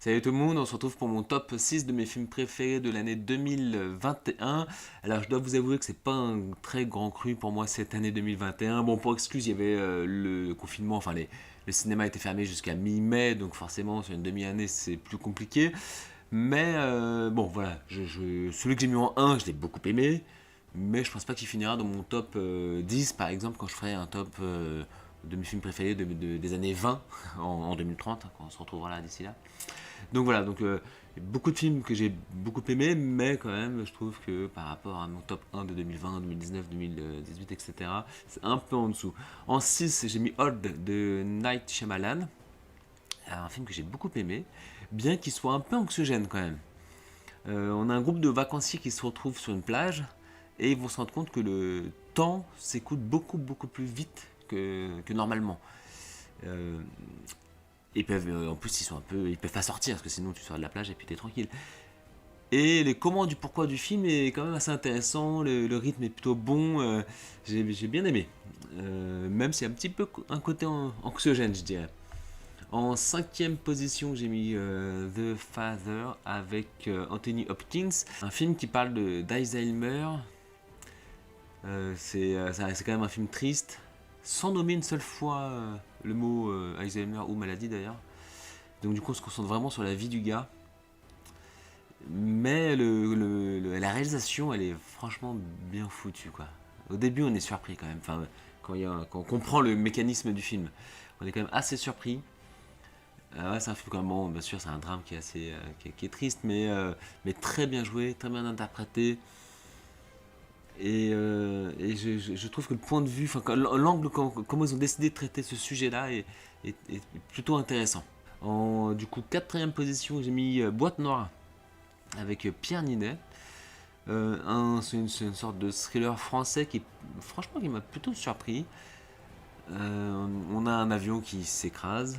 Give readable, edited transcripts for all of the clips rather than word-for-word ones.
Salut tout le monde, on se retrouve pour mon top 6 de mes films préférés de l'année 2021. Alors je dois vous avouer que c'est pas un très grand cru pour moi cette année 2021. Bon, pour excuse, il y avait le confinement, le cinéma était fermé jusqu'à mi-mai, donc forcément sur une demi-année c'est plus compliqué. Mais bon voilà, celui que j'ai mis en 1, je l'ai beaucoup aimé, mais je pense pas qu'il finira dans mon top 10 par exemple quand je ferai un top de mes films préférés des années 20 en 2030, quand on se retrouvera là d'ici là. Donc voilà, beaucoup de films que j'ai beaucoup aimés, mais quand même, je trouve que par rapport à mon top 1 de 2020, 2019, 2018, etc., c'est un peu en dessous. En 6, j'ai mis Old de Night Shyamalan, un film que j'ai beaucoup aimé, bien qu'il soit un peu anxiogène quand même. On a un groupe de vacanciers qui se retrouvent sur une plage et ils vont se rendre compte que le temps s'écoule beaucoup plus vite que normalement. Euh, Ils peuvent, en plus, ils peuvent pas sortir parce que sinon tu sors de la plage et puis t'es tranquille. Et les comment du pourquoi du film est quand même assez intéressant, le rythme est plutôt bon, j'ai bien aimé. Même si un petit peu un côté anxiogène, je dirais. En cinquième position, j'ai mis The Father avec Anthony Hopkins, un film qui parle d'Alzheimer. C'est quand même un film triste, sans nommer une seule fois le mot Alzheimer ou maladie d'ailleurs. Donc du coup, on se concentre vraiment sur la vie du gars. Mais la réalisation, elle est franchement bien foutue, quoi. Au début, on est surpris quand même. Enfin, quand on comprend le mécanisme du film, on est quand même assez surpris. Ouais, c'est un film quand même, bon, bien sûr, c'est un drame qui est assez, qui est triste, mais très bien joué, très bien interprété. Et je trouve que le point de vue, l'angle, comment ils ont décidé de traiter ce sujet-là est plutôt intéressant. Du coup, quatrième position, j'ai mis Boîte Noire avec Pierre Ninet. C'est une sorte de thriller français franchement, qui m'a plutôt surpris. On a un avion qui s'écrase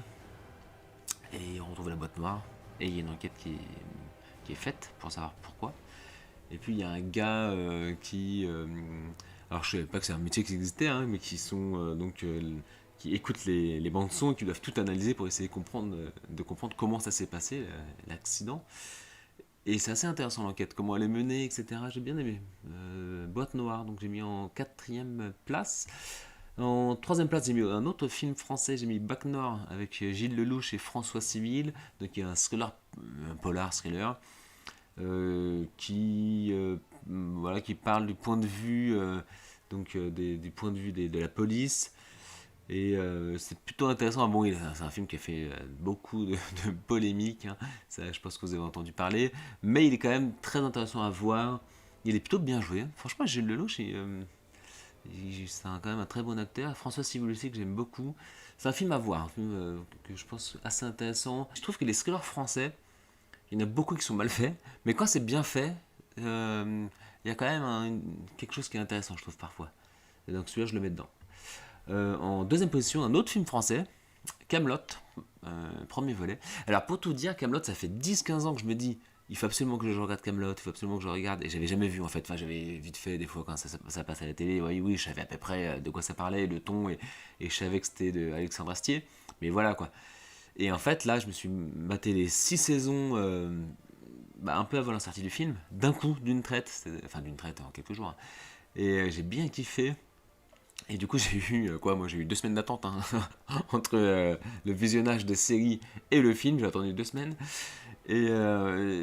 et on retrouve la boîte noire. Et il y a une enquête qui est faite pour savoir pourquoi. Et puis il y a un gars alors je savais pas que c'est un métier qui existait, hein, mais qui écoutent les bandes son et qui doivent tout analyser pour essayer de comprendre comment ça s'est passé, l'accident. Et c'est assez intéressant l'enquête, comment elle est menée, etc. J'ai bien aimé. Boîte Noire, donc j'ai mis en quatrième place. En troisième place, j'ai mis un autre film français, j'ai mis Bac Nord avec Gilles Lelouch et François Civil, donc il y a un polar thriller, qui parle du point de vue, du point de vue de la police. Et c'est plutôt intéressant. Bon, c'est un film qui a fait beaucoup de polémiques, hein. Ça, je pense que vous avez entendu parler. Mais il est quand même très intéressant à voir. Il est plutôt bien joué. Franchement, Gilles Lelouch, c'est quand même un très bon acteur. François Civil aussi, que j'aime beaucoup. C'est un film à voir, un film que je pense assez intéressant. Je trouve que les thrillers français, il y en a beaucoup qui sont mal faits. Mais quand c'est bien fait, il y a quand même quelque chose qui est intéressant, je trouve, parfois. Et donc celui-là, je le mets dedans. En deuxième position, un autre film français, Camelot, premier volet. Alors pour tout dire, Camelot, ça fait 10-15 ans que je me dis, il faut absolument que je regarde Camelot, il faut absolument que je regarde, et j'avais jamais vu en fait. Enfin, j'avais vite fait des fois quand ça passe à la télé, oui, je savais à peu près de quoi ça parlait, le ton, et je savais que c'était de Alexandre Astier, mais voilà quoi. Et en fait, là, je me suis maté les 6 saisons, un peu avant la sortie du film, d'un coup, d'une traite, enfin d'une traite en quelques jours, hein. Et j'ai bien kiffé. Et du coup, j'ai eu moi j'ai eu 2 semaines d'attente, hein, entre le visionnage de série et le film. J'ai attendu 2 semaines. Et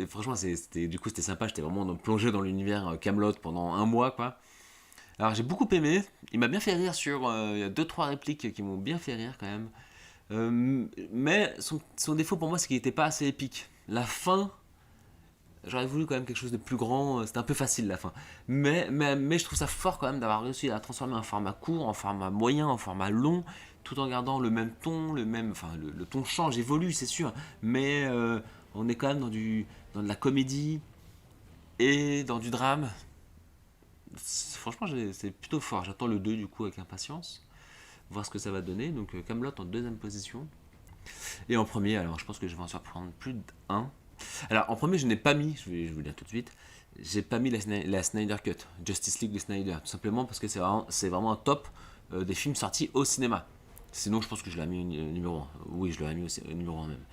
franchement, c'était sympa. J'étais vraiment plongé dans l'univers Camelot pendant un mois, quoi. Alors j'ai beaucoup aimé. Il m'a bien fait rire il y a deux trois répliques qui m'ont bien fait rire quand même. Mais son défaut pour moi, c'est qu'il n'était pas assez épique. La fin, j'aurais voulu quand même quelque chose de plus grand. C'était un peu facile la fin. Mais je trouve ça fort quand même d'avoir réussi à transformer un format court en format moyen, en format long, tout en gardant le même ton, enfin le ton change, évolue, c'est sûr. Mais on est quand même dans de la comédie et dans du drame. Franchement, c'est plutôt fort. J'attends le 2 du coup avec impatience. Voir ce que ça va donner. Donc Camelot en deuxième position. Et en premier, alors je pense que je vais en surprendre plus d'un. Alors en premier, je n'ai pas mis, je vais vous le dire tout de suite, j'ai pas mis la Snyder Cut, Justice League de Snyder, tout simplement parce que c'est vraiment un top des films sortis au cinéma. Sinon, je pense que je l'ai mis numéro 1. Oui, je l'aurais mis au numéro 1 même.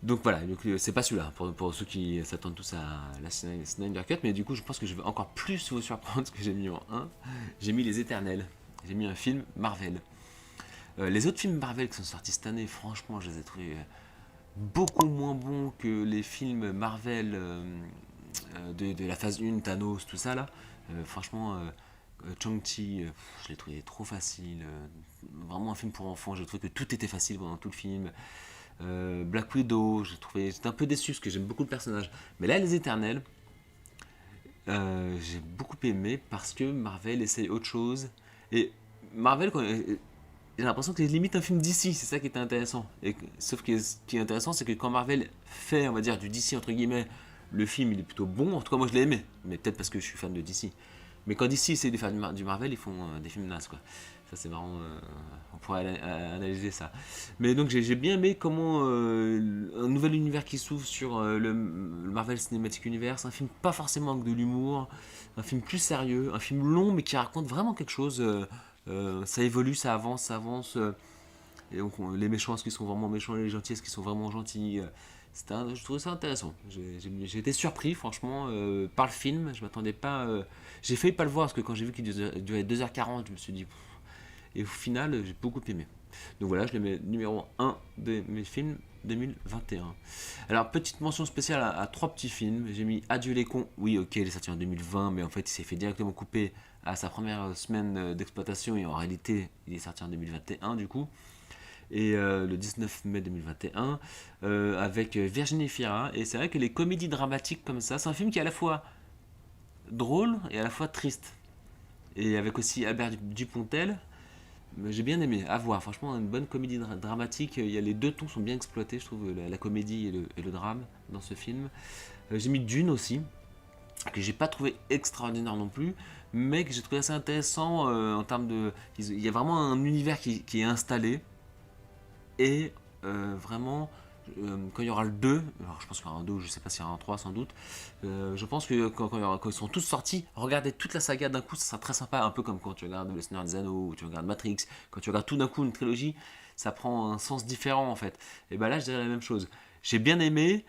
Donc voilà, c'est pas celui-là, pour ceux qui s'attendent tous à la Snyder Cut, mais du coup je pense que je vais encore plus vous surprendre ce que j'ai mis en 1. J'ai mis Les Éternels, j'ai mis un film Marvel. Les autres films Marvel qui sont sortis cette année, franchement je les ai trouvés beaucoup moins bons que les films Marvel de la phase 1, Thanos, tout ça là. Franchement, Shang-Chi, je l'ai trouvé trop facile. Vraiment un film pour enfants, j'ai trouvé que tout était facile pendant tout le film. Black Widow, j'étais un peu déçu parce que j'aime beaucoup le personnage. Mais là, Les Éternels, j'ai beaucoup aimé parce que Marvel essaye autre chose. Et Marvel, j'ai l'impression que c'est limite un film d'ici, c'est ça qui était intéressant. Sauf que ce qui est intéressant, c'est que quand Marvel fait, on va dire, du DC entre guillemets, le film il est plutôt bon. En tout cas, moi je l'ai aimé, mais peut-être parce que je suis fan de DC. Mais quand DC essaie de faire du Marvel, ils font des films nazes, quoi. Ça, c'est marrant, on pourrait analyser ça. Mais donc, j'ai bien aimé comment un nouvel univers qui s'ouvre sur le Marvel Cinematic Universe, un film pas forcément avec de l'humour, un film plus sérieux, un film long, mais qui raconte vraiment quelque chose. Ça évolue, ça avance, ça avance. Et donc, les méchants, est-ce qu'ils sont vraiment méchants, les gentils, est-ce qu'ils sont vraiment gentils. Je trouvais ça intéressant. J'ai été surpris, franchement, par le film. Je m'attendais pas. J'ai failli pas le voir parce que quand j'ai vu qu'il durait 2h40, je me suis dit. Pff. Et au final, j'ai beaucoup aimé. Donc voilà, je le mets numéro 1 de mes films 2021. Alors, petite mention spéciale à 3 petits films. J'ai mis Adieu les cons. Oui, ok, il est sorti en 2020, mais en fait, il s'est fait directement couper à sa première semaine d'exploitation. Et en réalité, il est sorti en 2021, du coup. Et le 19 mai 2021 avec Virginie Fira. Et c'est vrai que les comédies dramatiques comme ça, c'est un film qui est à la fois drôle et à la fois triste. Et avec aussi Albert Dupontel, j'ai bien aimé, à voir. Franchement, une bonne comédie dramatique. Il y a les deux tons sont bien exploités, je trouve, la comédie et le drame dans ce film. J'ai mis Dune aussi, que j'ai pas trouvé extraordinaire non plus, mais que j'ai trouvé assez intéressant en termes de. Il y a vraiment un univers qui est installé. Et vraiment, quand il y aura le 2, alors je pense qu'il y aura un 2, je sais pas s'il y aura un 3 sans doute, je pense que quand ils seront tous sortis, regarder toute la saga d'un coup, ça sera très sympa, un peu comme quand tu regardes Le Seigneur des Anneaux, ou tu regardes Matrix, quand tu regardes tout d'un coup une trilogie, ça prend un sens différent en fait. Et ben là, je dirais la même chose. J'ai bien aimé,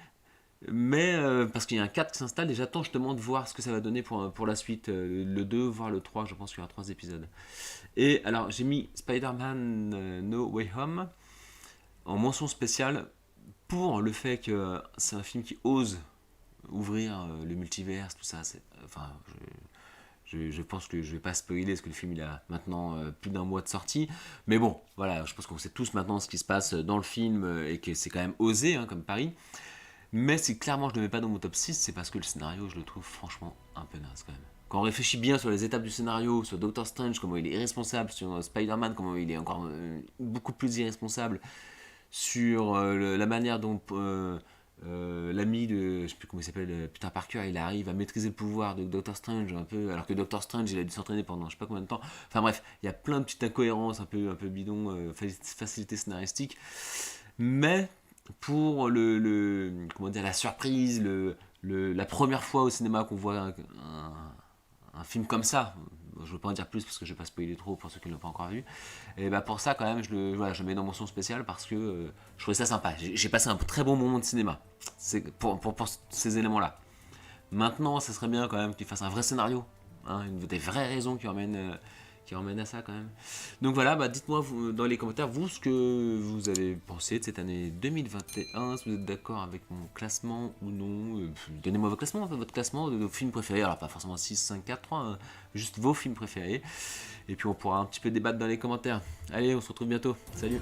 mais parce qu'il y a un 4 qui s'installe, et j'attends justement de voir ce que ça va donner pour la suite, le 2, voire le 3, je pense qu'il y aura 3 épisodes. Et alors, j'ai mis Spider-Man No Way Home en mention spéciale pour le fait que c'est un film qui ose ouvrir le multivers, tout ça. Enfin, je pense que je vais pas spoiler parce que le film il a maintenant plus d'un mois de sortie. Mais bon, voilà, je pense qu'on sait tous maintenant ce qui se passe dans le film et que c'est quand même osé comme pari. Mais si clairement je ne le mets pas dans mon top 6, c'est parce que le scénario, je le trouve franchement un peu naze quand même. Quand on réfléchit bien sur les étapes du scénario, sur Doctor Strange, comment il est irresponsable, sur Spider-Man, comment il est encore beaucoup plus irresponsable, sur la manière dont l'ami de, je sais plus comment il s'appelle, Peter Parker, il arrive à maîtriser le pouvoir de Doctor Strange un peu, alors que Doctor Strange il a dû s'entraîner pendant je sais pas combien de temps. Enfin bref, il y a plein de petites incohérences un peu bidon, facilité scénaristique. Mais pour comment dire, la surprise, la première fois au cinéma qu'on voit un film comme ça, je ne veux pas en dire plus parce que je ne vais pas spoiler trop pour ceux qui ne l'ont pas encore vu, et bah pour ça quand même je le mets dans mention spéciale parce que je trouvais ça sympa, j'ai passé un très bon moment de cinéma pour ces éléments là. Maintenant ça serait bien quand même qu'il fasse un vrai scénario, des vraies raisons qui emmène à ça quand même. Donc voilà, dites-moi dans les commentaires vous ce que vous avez pensé de cette année 2021, si vous êtes d'accord avec mon classement ou non. Donnez-moi votre classement de vos films préférés, alors pas forcément 6, 5, 4, 3, juste vos films préférés. Et puis on pourra un petit peu débattre dans les commentaires. Allez, on se retrouve bientôt, salut.